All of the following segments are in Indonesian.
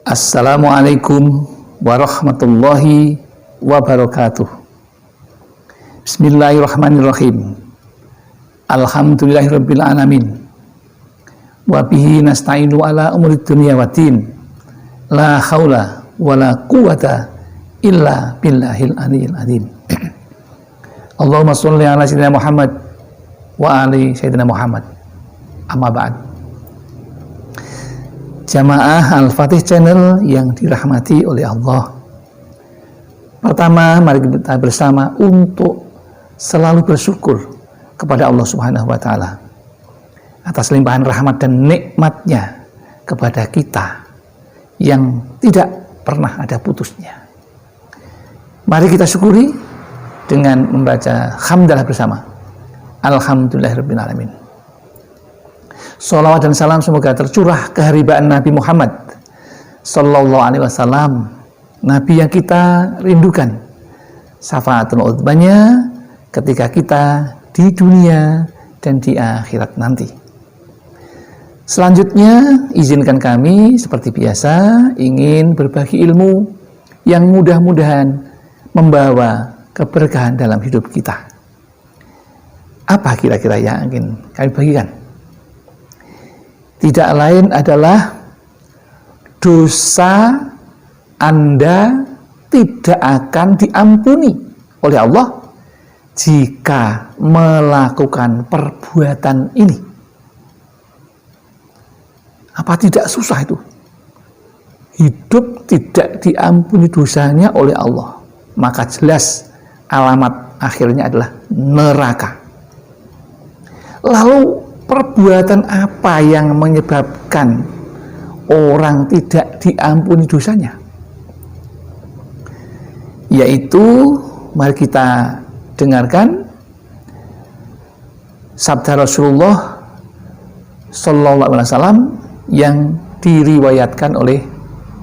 Assalamualaikum warahmatullahi wabarakatuh. Bismillahirrahmanirrahim. Alhamdulillahirabbil alamin. Wa bihi nasta'inu ala umurid dunya waddin. La haula wala quwata illa billahil aliyyil azim. Allahumma sholli ala sayyidina Muhammad wa ali sayyidina Muhammad. Amma ba'd. Jamaah Al-Fatih Channel yang dirahmati oleh Allah. Pertama, mari kita bersama untuk selalu bersyukur kepada Allah Subhanahu wa Ta'ala atas limpahan rahmat dan nikmatnya kepada kita yang tidak pernah ada putusnya. Mari kita syukuri dengan membaca hamdalah bersama. Alhamdulillahirabbil alamin. Sholawat dan salam semoga tercurah keharibaan Nabi Muhammad Sallallahu Alaihi Wasallam, Nabi yang kita rindukan syafaatul uzmanya ketika kita di dunia dan di akhirat nanti. Selanjutnya izinkan kami seperti biasa ingin berbagi ilmu yang mudah-mudahan membawa keberkahan dalam hidup kita. Apa kira-kira yang ingin kami bagikan? Tidak lain adalah dosa Anda tidak akan diampuni oleh Allah jika melakukan perbuatan ini. Apa tidak susah itu? Hidup tidak diampuni dosanya oleh Allah, maka jelas alamat akhirnya adalah neraka. Lalu perbuatan apa yang menyebabkan orang tidak diampuni dosanya? Yaitu, mari kita dengarkan sabda Rasulullah Sallallahu Alaihi Wasallam yang diriwayatkan oleh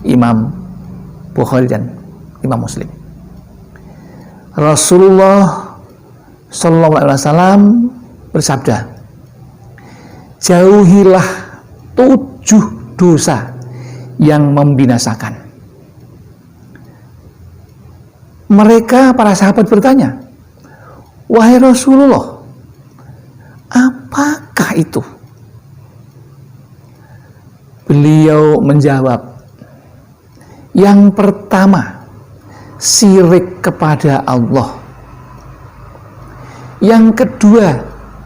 Imam Bukhari dan Imam Muslim. Rasulullah Sallallahu Alaihi Wasallam bersabda, jauhilah 7 dosa yang membinasakan. Mereka, para sahabat bertanya, wahai Rasulullah, apakah itu? Beliau menjawab, yang pertama, syirik kepada Allah. Yang kedua,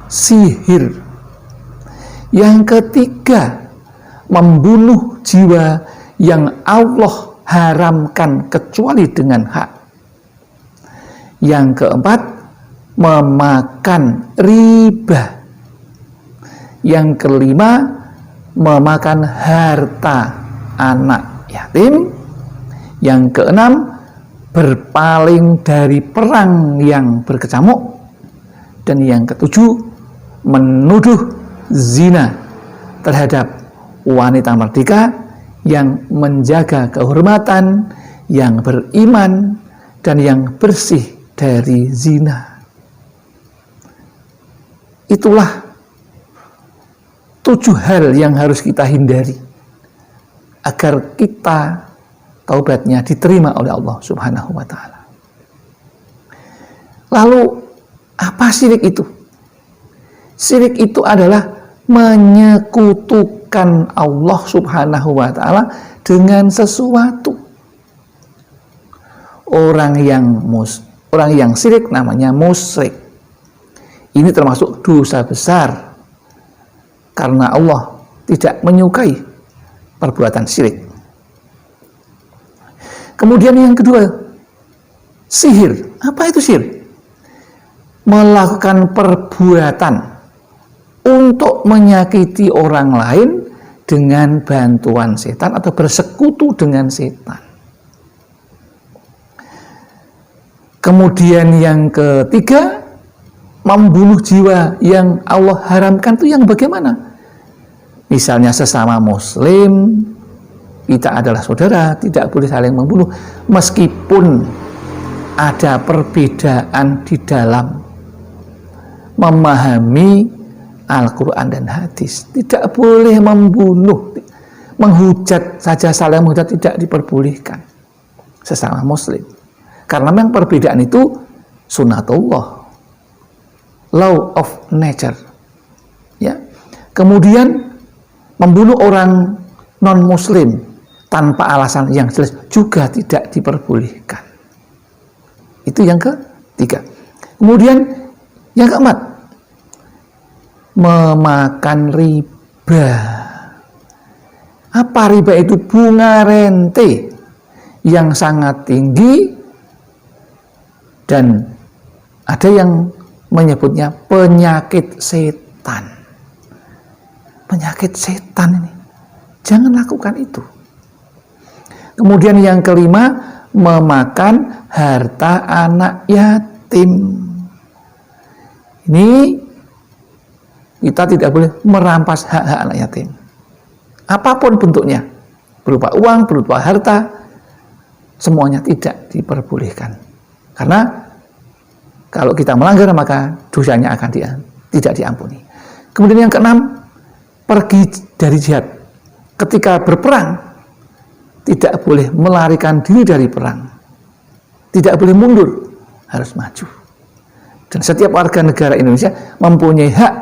sihir. Yang ketiga, membunuh jiwa yang Allah haramkan kecuali dengan hak. Yang keempat, memakan riba. Yang kelima, memakan harta anak yatim. Yang keenam, berpaling dari perang yang berkecamuk. Dan yang ketujuh, menuduh zina terhadap wanita merdeka yang menjaga kehormatan, yang beriman, dan yang bersih dari zina. Itulah 7 hal yang harus kita hindari agar kita taubatnya diterima oleh Allah Subhanahu wa Ta'ala. Lalu apa syirik itu? Syirik itu adalah menyekutukan Allah Subhanahu wa Ta'ala dengan sesuatu. Orang yang syirik namanya musyrik. Ini termasuk dosa besar karena Allah tidak menyukai perbuatan syirik. Kemudian yang kedua, sihir. Apa itu sihir? Melakukan perbuatan untuk menyakiti orang lain dengan bantuan setan atau bersekutu dengan setan. Kemudian yang ketiga, membunuh jiwa yang Allah haramkan itu yang bagaimana? Misalnya sesama muslim, kita adalah saudara, tidak boleh saling membunuh meskipun ada perbedaan di dalam memahami Al-Quran dan hadis. Tidak boleh membunuh, menghujat saja, saling menghujat tidak diperbolehkan sesama muslim. Karena memang perbedaan itu sunnatullah, law of nature. Ya. Kemudian membunuh orang non muslim tanpa alasan yang jelas juga tidak diperbolehkan. Itu yang ketiga. Kemudian yang keempat, memakan riba. Apa riba itu? Bunga rente yang sangat tinggi, dan ada yang menyebutnya penyakit setan. Penyakit setan ini, jangan lakukan itu. Kemudian yang kelima, memakan harta anak yatim. Ini kita tidak boleh merampas hak-hak anak yatim. Apapun bentuknya, berupa uang, berupa harta, semuanya tidak diperbolehkan. Karena kalau kita melanggar maka dosanya akan tidak diampuni. Kemudian yang keenam, pergi dari jihad. Ketika berperang, tidak boleh melarikan diri dari perang. Tidak boleh mundur, harus maju. Dan setiap warga negara Indonesia mempunyai hak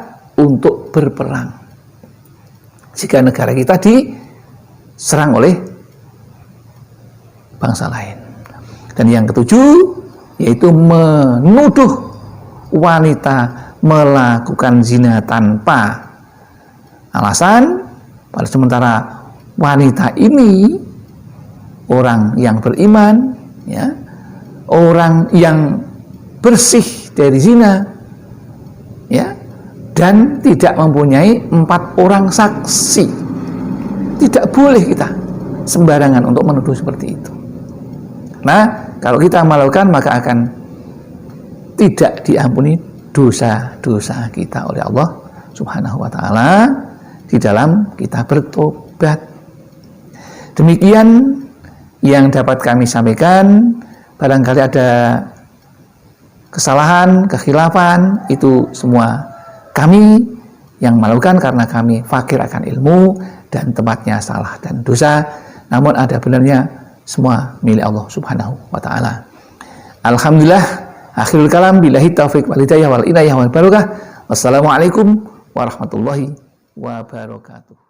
untuk berperang. Jika negara kita diserang oleh bangsa lain. Dan yang ketujuh, yaitu menuduh wanita melakukan zina tanpa alasan, pada sementara wanita ini orang yang beriman, ya, orang yang bersih dari zina, ya, dan tidak mempunyai 4 orang saksi. Tidak boleh kita sembarangan untuk menuduh seperti itu. Nah, kalau kita melakukan maka akan tidak diampuni dosa-dosa kita oleh Allah Subhanahu wa taala di dalam kita bertobat. Demikian yang dapat kami sampaikan. Barangkali ada kesalahan, kekhilafan, itu semua kami yang melakukan karena kami fakir akan ilmu dan tempatnya salah dan dosa. Namun ada benarnya, semua milik Allah Subhanahu wa taala. Alhamdulillah, akhirul kalam, billahi taufiq wal hidayah wal inayah wal barakah. Wassalamualaikum warahmatullahi wabarakatuh.